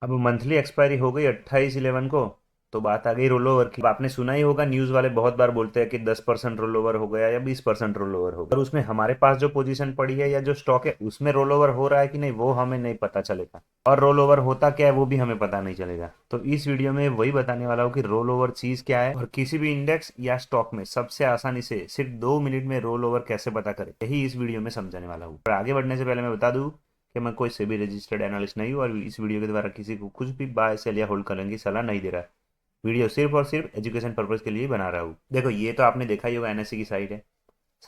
अब monthly expiry हो गई 28/11 को। तो बात आ गई रोल ओवर की। अब आपने सुना ही होगा, न्यूज़ वाले बहुत बार बोलते हैं कि 10% रोल ओवर हो गया या 20% रोल ओवर हो गया, और उसमें हमारे पास जो पोजीशन पड़ी है या जो स्टॉक है उसमें रोल ओवर हो रहा है कि नहीं वो हमें नहीं पता चलेगा, और रोल ओवर होता क्या है वो भी हमें पता नहीं चलेगा। तो इस वीडियो में वही बताने वाला हूँ कि रोल ओवर चीज़ क्या है, और किसी भी इंडेक्स या स्टॉक में सबसे आसानी से सिर्फ 2 मिनट में रोल ओवर कैसे पता करें, यही इस वीडियो में समझाने वाला हूँ। और आगे बढ़ने से पहले मैं बता दूँ कि मैं कोई सेबी रजिस्टर्ड एनालिस्ट नहीं हूँ, और इस वीडियो के द्वारा किसी को कुछ भी बाय सेल या होल्ड करने की सलाह नहीं दे रहा। वीडियो सिर्फ और सिर्फ एजुकेशन पर्पज़ के लिए बना रहा हूँ। देखो, ये तो आपने देखा ही होगा, एनएससी की साइट है।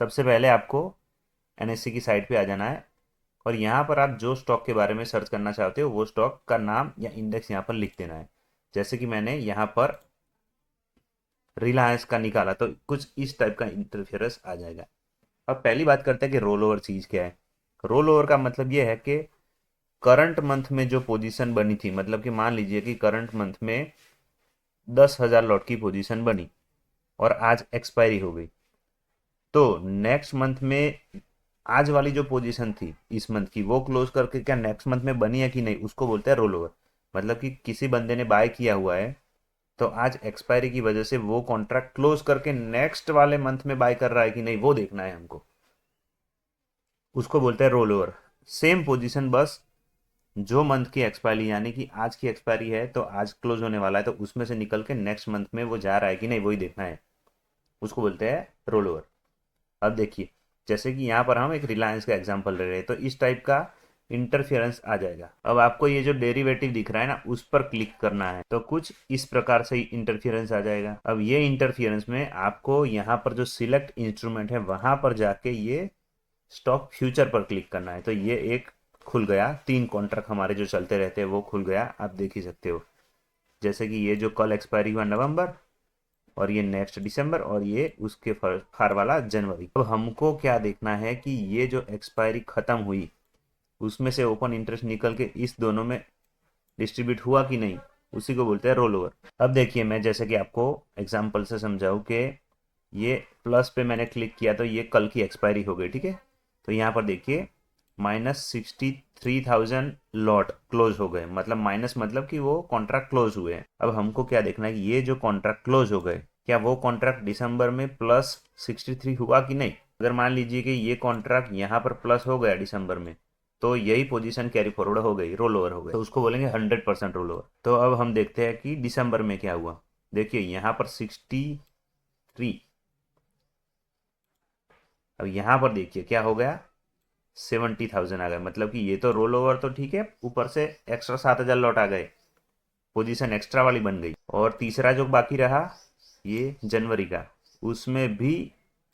सबसे पहले आपको एनएससी की साइट पे आ जाना है, और यहाँ पर आप जो स्टॉक के बारे में सर्च करना चाहते हो वो स्टॉक का नाम या इंडेक्स यहाँ पर लिख देना है। जैसे कि मैंने यहाँ पर रिलायंस का निकाला तो कुछ इस टाइप का इंटरफेरेंस आ जाएगा। अब पहली बात करते हैं कि रोल ओवर चीज़ क्या है। रोल ओवर का मतलब ये है कि करंट मंथ में जो पोजीशन बनी थी, मतलब कि मान लीजिए कि करंट मंथ में 10,000 लॉट की पोजीशन बनी और आज एक्सपायरी हो गई, तो नेक्स्ट मंथ में आज वाली जो पोजीशन थी इस मंथ की वो क्लोज करके क्या नेक्स्ट मंथ में बनी है कि नहीं उसको बोलते हैं रोल ओवर। मतलब कि किसी बंदे ने बाय किया हुआ है, तो आज एक्सपायरी की वजह से वो कॉन्ट्रैक्ट क्लोज करके नेक्स्ट वाले मंथ में बाय कर रहा है कि नहीं वो देखना है हमको, उसको बोलते हैं रोल ओवर। सेम पोजीशन, बस जो मंथ की एक्सपायरी यानी कि आज की एक्सपायरी है तो आज क्लोज होने वाला है, तो उसमें से निकल के नेक्स्ट मंथ में वो जा रहा है कि नहीं वही देखना है, उसको बोलते हैं रोल ओवर। अब देखिए, जैसे कि यहाँ पर हम एक रिलायंस का एग्जांपल ले रहे हैं, तो इस टाइप का इंटरफेरेंस आ जाएगा। अब आपको ये जो डेरिवेटिव दिख रहा है ना उस पर क्लिक करना है, तो कुछ इस प्रकार से इंटरफेरेंस आ जाएगा। अब ये इंटरफेरेंस में आपको यहाँ पर जो सिलेक्ट इंस्ट्रूमेंट है वहां पर जाके ये स्टॉक फ्यूचर पर क्लिक करना है। तो ये एक खुल गया, 3 कॉन्ट्रैक्ट हमारे जो चलते रहते हैं वो खुल गया, आप देख ही सकते हो। जैसे कि ये जो कल एक्सपायरी हुआ नवंबर, और ये नेक्स्ट दिसंबर, और ये उसके फार वाला जनवरी। अब हमको क्या देखना है कि ये जो एक्सपायरी खत्म हुई उसमें से ओपन इंटरेस्ट निकल के इस दोनों में डिस्ट्रीब्यूट हुआ कि नहीं, उसी को बोलते हैं रोल ओवर। अब देखिए, मैं जैसे कि आपको एग्जाम्पल से समझाऊं कि ये प्लस पे मैंने क्लिक किया तो ये कल की एक्सपायरी हो गई, ठीक है। तो यहाँ पर देखिए -63,000 लॉट क्लोज हो गए, मतलब माइनस मतलब कि वो कॉन्ट्रैक्ट क्लोज हुए हैं। अब हमको क्या देखना है कि ये जो कॉन्ट्रैक्ट क्लोज हो गए क्या वो कॉन्ट्रैक्ट दिसंबर में +63 हुआ कि नहीं। अगर मान लीजिए कि ये कॉन्ट्रैक्ट यहाँ पर प्लस हो गया दिसंबर में, तो यही पोजीशन कैरी फॉरवर्ड हो गई, रोल ओवर हो गई, तो उसको बोलेंगे 100% रोल ओवर। तो अब हम देखते हैं कि दिसंबर में क्या हुआ। देखिए यहाँ पर 63, अब यहाँ पर देखिए क्या हो गया, 70,000 आ गए। मतलब कि ये तो रोल ओवर तो ठीक है, ऊपर से एक्स्ट्रा 7,000 लौट आ गए, पोजीशन एक्स्ट्रा वाली बन गई। और तीसरा जो बाकी रहा ये जनवरी का, उसमें भी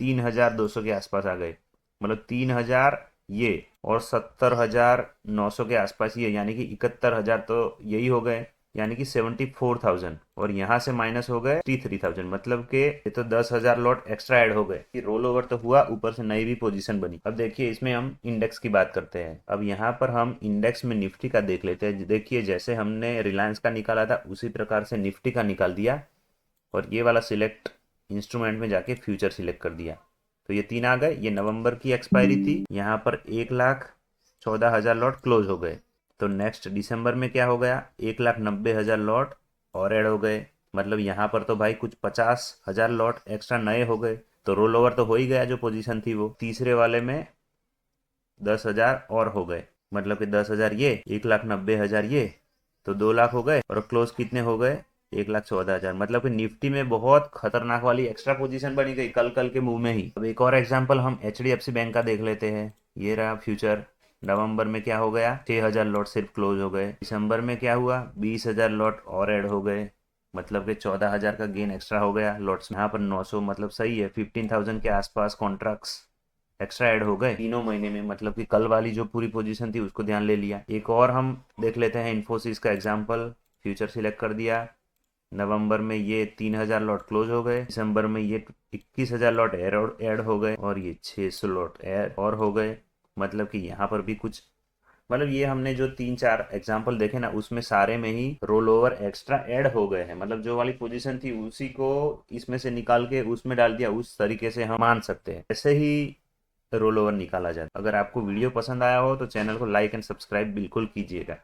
3,200 के आसपास आ गए। मतलब 3,000 ये, और 70,900 के आसपास ये, यानी कि 71,000 तो यही हो गए, यानी कि 74,000। और यहाँ से माइनस हो गए 53,000, मतलब कि ये तो 10,000 लॉट एक्स्ट्रा ऐड हो गए कि रोल ओवर तो हुआ, ऊपर से नई भी पोजीशन बनी। अब देखिए इसमें हम इंडेक्स की बात करते हैं। अब यहाँ पर हम इंडेक्स में निफ्टी का देख लेते हैं। देखिए जैसे हमने रिलायंस का निकाला था उसी प्रकार से निफ्टी का निकाल दिया, और ये वाला सिलेक्ट इंस्ट्रूमेंट में जाके फ्यूचर सिलेक्ट कर दिया, तो ये 3 आ गए। ये नवंबर की एक्सपायरी थी, यहाँ पर 1,14,000 लॉट क्लोज हो गए। तो नेक्स्ट दिसंबर में क्या हो गया, 1,90,000 लॉट और ऐड हो गए। मतलब यहाँ पर तो भाई कुछ 50,000 लॉट एक्स्ट्रा नए हो गए, तो रोल ओवर तो हो ही गया जो पोजीशन थी वो। तीसरे वाले में 10,000 और हो गए, मतलब कि 10,000 ये, 1,90,000 ये, तो 2 लाख हो गए। और क्लोज कितने हो गए, 1,14,000। मतलब कि निफ्टी में बहुत खतरनाक वाली एक्स्ट्रा पोजीशन बनी गई कल कल के मुंह में ही। अब एक और एग्जांपल हम HDFC बैंक का देख लेते हैं। ये रहा फ्यूचर। नवंबर में क्या हो गया, 6,000 लॉट सिर्फ क्लोज हो गए। दिसंबर में क्या हुआ, 20,000 लॉट और ऐड हो गए, मतलब कि 14,000 का गेन एक्स्ट्रा हो गया लॉट्स। यहाँ पर 900, मतलब सही है, 15,000 के आसपास कॉन्ट्रैक्ट्स एक्स्ट्रा ऐड हो गए तीनों महीने में। मतलब कि कल वाली जो पूरी पोजीशन थी उसको ध्यान ले लिया। एक और हम देख लेते हैं इन्फोसिस का एग्जांपल। फ्यूचर सिलेक्ट कर दिया, नवंबर में ये 3,000 लॉट क्लोज हो गए, दिसंबर में ये 21,000 लॉट ऐड हो गए, और ये 600 लॉट ऐड और हो गए। मतलब कि यहाँ पर भी कुछ, मतलब ये हमने जो 3-4 एग्जाम्पल देखे ना उसमें सारे में ही रोल ओवर एक्स्ट्रा ऐड हो गए हैं। मतलब जो वाली पोजीशन थी उसी को इसमें से निकाल के उसमें डाल दिया, उस तरीके से हम मान सकते हैं। ऐसे ही रोल ओवर निकाला जाता है। अगर आपको वीडियो पसंद आया हो तो चैनल को लाइक एंड सब्सक्राइब बिल्कुल कीजिएगा।